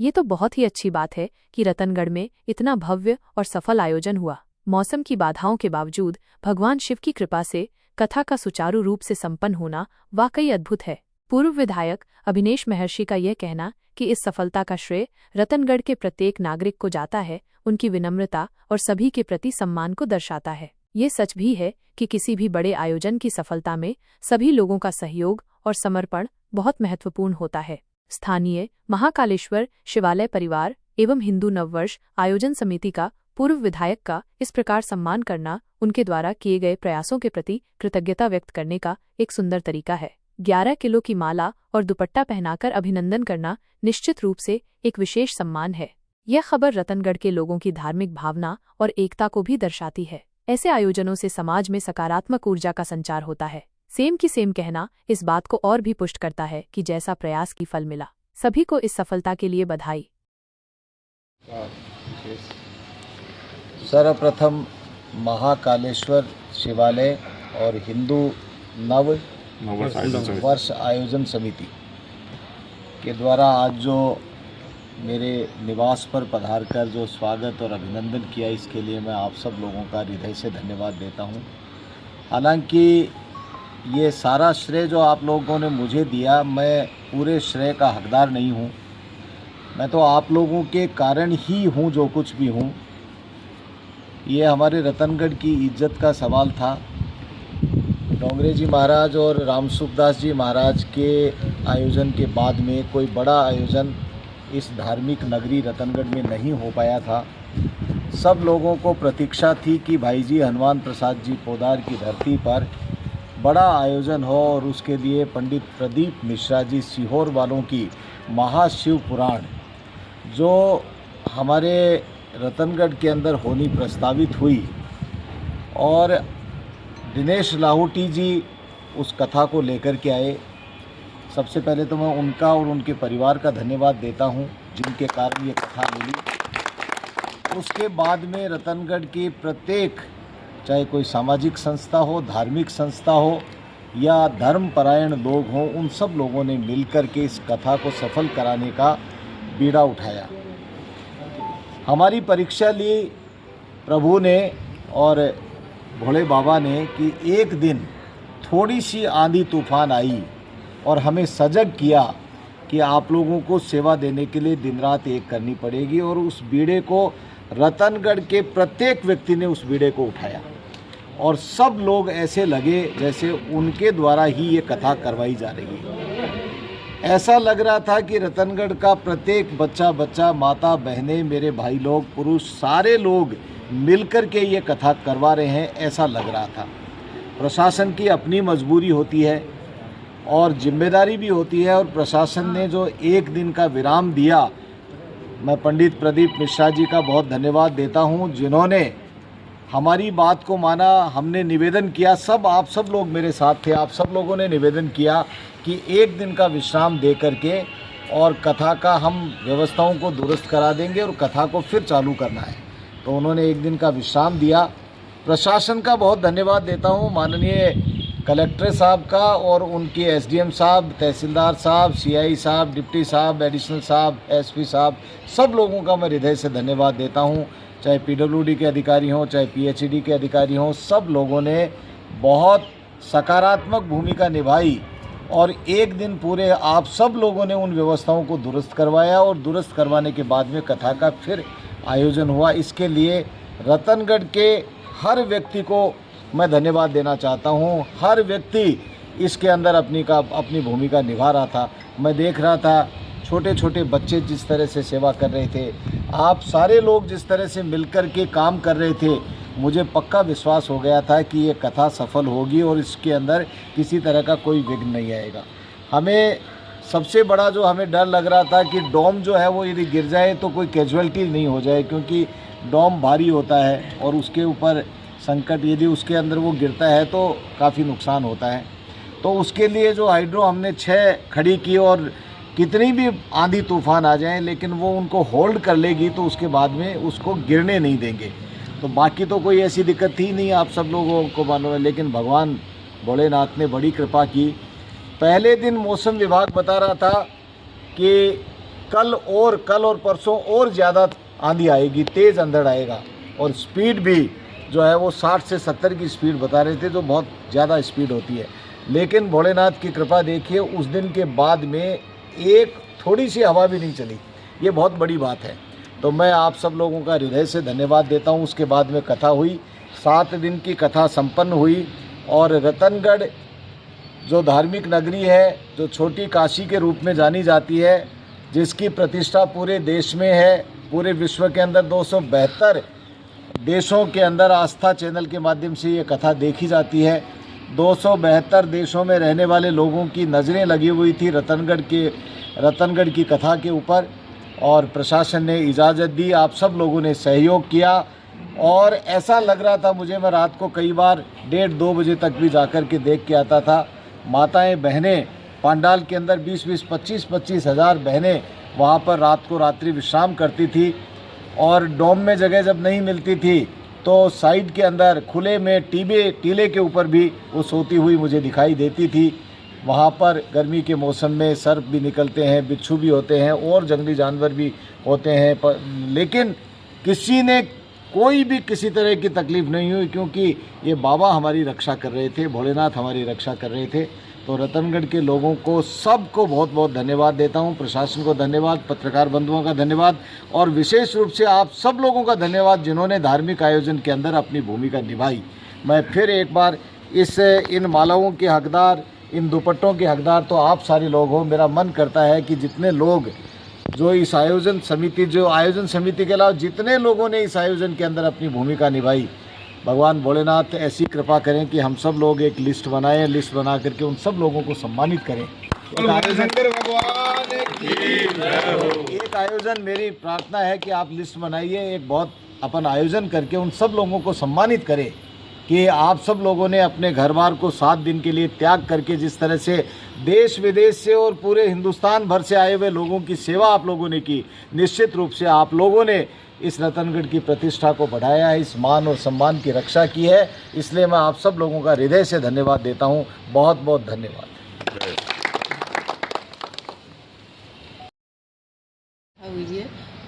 ये तो बहुत ही अच्छी बात है कि रतनगढ़ में इतना भव्य और सफल आयोजन हुआ। मौसम की बाधाओं के बावजूद भगवान शिव की कृपा से कथा का सुचारू रूप से संपन्न होना वाकई अद्भुत है। पूर्व विधायक अभिनेश महर्षि का यह कहना कि इस सफलता का श्रेय रतनगढ़ के प्रत्येक नागरिक को जाता है, उनकी विनम्रता और सभी के प्रति सम्मान को दर्शाता है। ये सच भी है कि किसी भी बड़े आयोजन की सफलता में सभी लोगों का सहयोग और समर्पण बहुत महत्वपूर्ण होता है। स्थानीय महाकालेश्वर शिवालय परिवार एवं हिंदू नववर्ष आयोजन समिति का पूर्व विधायक का इस प्रकार सम्मान करना उनके द्वारा किए गए प्रयासों के प्रति कृतज्ञता व्यक्त करने का एक सुंदर तरीका है। 11 किलो की माला और दुपट्टा पहनाकर अभिनंदन करना निश्चित रूप से एक विशेष सम्मान है। यह खबर रतनगढ़ के लोगों की धार्मिक भावना और एकता को भी दर्शाती है। ऐसे आयोजनों से समाज में सकारात्मक ऊर्जा का संचार होता है। सेम की सेम कहना इस बात को और भी पुष्ट करता है कि जैसा प्रयास की फल मिला। सभी को इस सफलता के लिए बधाई। सर्वप्रथम महाकालेश्वर शिवालय और हिंदू नव वर्ष आयोजन समिति के द्वारा आज जो मेरे निवास पर पधार कर जो स्वागत और अभिनंदन किया, इसके लिए मैं आप सब लोगों का हृदय से धन्यवाद देता हूं। हालांकि ये सारा श्रेय जो आप लोगों ने मुझे दिया, मैं पूरे श्रेय का हकदार नहीं हूं। मैं तो आप लोगों के कारण ही हूं जो कुछ भी हूं। ये हमारे रतनगढ़ की इज्जत का सवाल था। डोंगरे जी महाराज और रामसुखदास जी महाराज के आयोजन के बाद में कोई बड़ा आयोजन इस धार्मिक नगरी रतनगढ़ में नहीं हो पाया था। सब लोगों को प्रतीक्षा थी कि भाई जी हनुमान प्रसाद जी पोदार की धरती पर बड़ा आयोजन हो और उसके लिए पंडित प्रदीप मिश्रा जी सीहोर वालों की महाशिव पुराण जो हमारे रतनगढ़ के अंदर होनी प्रस्तावित हुई और दिनेश लाहौटी जी उस कथा को लेकर के आए। सबसे पहले तो मैं उनका और उनके परिवार का धन्यवाद देता हूं, जिनके कारण ये कथा मिली। उसके बाद में रतनगढ़ की प्रत्येक, चाहे कोई सामाजिक संस्था हो, धार्मिक संस्था हो या धर्मपरायण लोग हों, उन सब लोगों ने मिलकर के इस कथा को सफल कराने का बीड़ा उठाया। हमारी परीक्षा ली प्रभु ने और भोले बाबा ने कि एक दिन थोड़ी सी आंधी तूफान आई और हमें सजग किया कि आप लोगों को सेवा देने के लिए दिन रात एक करनी पड़ेगी, और उस बीड़े को रतनगढ़ के प्रत्येक व्यक्ति ने उस बीड़े को उठाया और सब लोग ऐसे लगे जैसे उनके द्वारा ही ये कथा करवाई जा रही है। ऐसा लग रहा था कि रतनगढ़ का प्रत्येक बच्चा, माता बहनें, मेरे भाई लोग, पुरुष, सारे लोग मिलकर के ये कथा करवा रहे हैं, ऐसा लग रहा था। प्रशासन की अपनी मजबूरी होती है और जिम्मेदारी भी होती है, और प्रशासन ने जो एक दिन का विराम दिया, मैं पंडित प्रदीप मिश्रा जी का बहुत धन्यवाद देता हूं, जिन्होंने हमारी बात को माना। हमने निवेदन किया, आप सब लोग मेरे साथ थे, आप सब लोगों ने निवेदन किया कि एक दिन का विश्राम दे करके और कथा का हम व्यवस्थाओं को दुरुस्त करा देंगे और कथा को फिर चालू करना है। तो उन्होंने एक दिन का विश्राम दिया। प्रशासन का बहुत धन्यवाद देता हूँ, माननीय कलेक्टर साहब का और उनके एसडीएम साहब, तहसीलदार साहब, सीआई साहब, डिप्टी साहब, एडिशनल साहब, एसपी साहब, सब लोगों का मैं हृदय से धन्यवाद देता हूं। चाहे पीडब्ल्यूडी के अधिकारी हों, चाहे पीएचईडी के अधिकारी हों, सब लोगों ने बहुत सकारात्मक भूमिका निभाई और एक दिन पूरे आप सब लोगों ने उन व्यवस्थाओं को दुरुस्त करवाया और दुरुस्त करवाने के बाद में कथा का फिर आयोजन हुआ। इसके लिए रतनगढ़ के हर व्यक्ति को मैं धन्यवाद देना चाहता हूं। हर व्यक्ति इसके अंदर अपनी भूमिका निभा रहा था। मैं देख रहा था छोटे छोटे बच्चे जिस तरह से सेवा कर रहे थे, आप सारे लोग जिस तरह से मिलकर के काम कर रहे थे, मुझे पक्का विश्वास हो गया था कि ये कथा सफल होगी और इसके अंदर किसी तरह का कोई विघ्न नहीं आएगा। हमें सबसे बड़ा जो हमें डर लग रहा था कि डोम जो है वो यदि गिर जाए तो कोई कैजुअलिटी नहीं हो जाए, क्योंकि डोम भारी होता है और उसके ऊपर संकट, यदि उसके अंदर वो गिरता है तो काफ़ी नुकसान होता है। तो उसके लिए जो हाइड्रो हमने 6 खड़ी की और कितनी भी आंधी तूफान आ जाए लेकिन वो उनको होल्ड कर लेगी, तो उसके बाद में उसको गिरने नहीं देंगे। तो बाकी तो कोई ऐसी दिक्कत थी नहीं, आप सब लोगों को मालूम है। लेकिन भगवान भोलेनाथ ने बड़ी कृपा की। पहले दिन मौसम विभाग बता रहा था कि कल और परसों और ज़्यादा आंधी आएगी, तेज़ अंधड़ आएगा और स्पीड भी जो है वो 60 से 70 की स्पीड बता रहे थे, जो बहुत ज़्यादा स्पीड होती है। लेकिन भोलेनाथ की कृपा देखिए, उस दिन के बाद में एक थोड़ी सी हवा भी नहीं चली, ये बहुत बड़ी बात है। तो मैं आप सब लोगों का हृदय से धन्यवाद देता हूँ। उसके बाद में कथा हुई, 7 दिन की कथा संपन्न हुई और रतनगढ़ जो धार्मिक नगरी है, जो छोटी काशी के रूप में जानी जाती है, जिसकी प्रतिष्ठा पूरे देश में है, पूरे विश्व के अंदर 272 देशों के अंदर आस्था चैनल के माध्यम से ये कथा देखी जाती है। 272 देशों में रहने वाले लोगों की नज़रें लगी हुई थी रतनगढ़ की कथा के ऊपर और प्रशासन ने इजाज़त दी, आप सब लोगों ने सहयोग किया और ऐसा लग रहा था मुझे, मैं रात को कई बार 1:30-2 बजे तक भी जाकर के देख के आता था। माताएं बहनें पंडाल के अंदर 20-20, 25-25 हज़ार बहनें वहाँ पर रात को रात्रि विश्राम करती थी और डोम में जगह जब नहीं मिलती थी तो साइड के अंदर खुले में टीले के ऊपर भी वो सोती हुई मुझे दिखाई देती थी। वहाँ पर गर्मी के मौसम में सर्प भी निकलते हैं, बिच्छू भी होते हैं और जंगली जानवर भी होते हैं, लेकिन कोई भी किसी तरह की तकलीफ़ नहीं हुई, क्योंकि ये बाबा हमारी रक्षा कर रहे थे, भोलेनाथ हमारी रक्षा कर रहे थे। तो रतनगढ़ के लोगों को सबको बहुत बहुत धन्यवाद देता हूँ, प्रशासन को धन्यवाद, पत्रकार बंधुओं का धन्यवाद और विशेष रूप से आप सब लोगों का धन्यवाद जिन्होंने धार्मिक आयोजन के अंदर अपनी भूमिका निभाई। मैं फिर एक बार इन मालाओं के हकदार, इन दुपट्टों के हकदार तो आप सारे लोग हो। मेरा मन करता है कि जितने लोग जो इस आयोजन समिति के अलावा जितने लोगों ने इस आयोजन के अंदर अपनी भूमिका निभाई, भगवान भोलेनाथ ऐसी कृपा करें कि हम सब लोग एक लिस्ट बनाएं, लिस्ट बना करके उन सब लोगों को सम्मानित करें। एक आयोजन मेरी प्रार्थना है कि आप लिस्ट बनाइए, एक बहुत अपन आयोजन करके उन सब लोगों को सम्मानित करें कि आप सब लोगों ने अपने घर बार को 7 दिन के लिए त्याग करके जिस तरह से देश विदेश से और पूरे हिंदुस्तान भर से आए हुए लोगों की सेवा आप लोगों ने की, निश्चित रूप से आप लोगों ने इस रतनगढ़ की प्रतिष्ठा को बढ़ाया है, इस मान और सम्मान की रक्षा की है। इसलिए मैं आप सब लोगों का हृदय से धन्यवाद देता हूँ। बहुत बहुत धन्यवाद।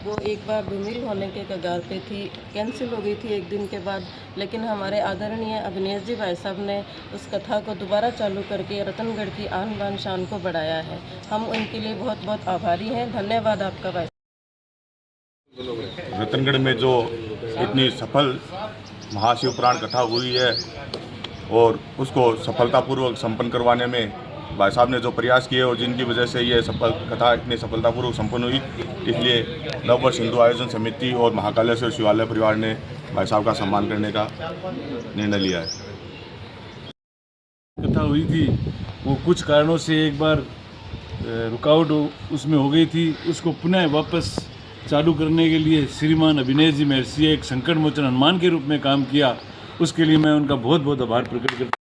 वो एक बार धूमिल होने के कगार पे थी, कैंसिल हो गई थी एक दिन के बाद, लेकिन हमारे आदरणीय अभिनेश जी भाई साहब ने उस कथा को दोबारा चालू करके रतनगढ़ की आन बान शान को बढ़ाया है। हम उनके लिए बहुत बहुत आभारी हैं। धन्यवाद आपका भाई। रतनगढ़ में जो इतनी सफल महाशिवपुराण कथा हुई है और उसको सफलतापूर्वक संपन्न करवाने में भाई साहब ने जो प्रयास किए और जिनकी वजह से ये कथा इतनी सफलतापूर्वक संपन्न हुई, इसलिए नववर्ष हिंदू आयोजन समिति और महाकालेश्वर शिवालय परिवार ने भाई साहब का सम्मान करने का निर्णय लिया है। कथा हुई थी वो कुछ कारणों से एक बार रुकावट उसमें हो गई थी, उसको पुनः वापस चालू करने के लिए श्रीमान अभिनेश जी महर्षि एक संकट मोचन हनुमान के रूप में काम किया। उसके लिए मैं उनका बहुत बहुत आभार प्रकट करता हूँ।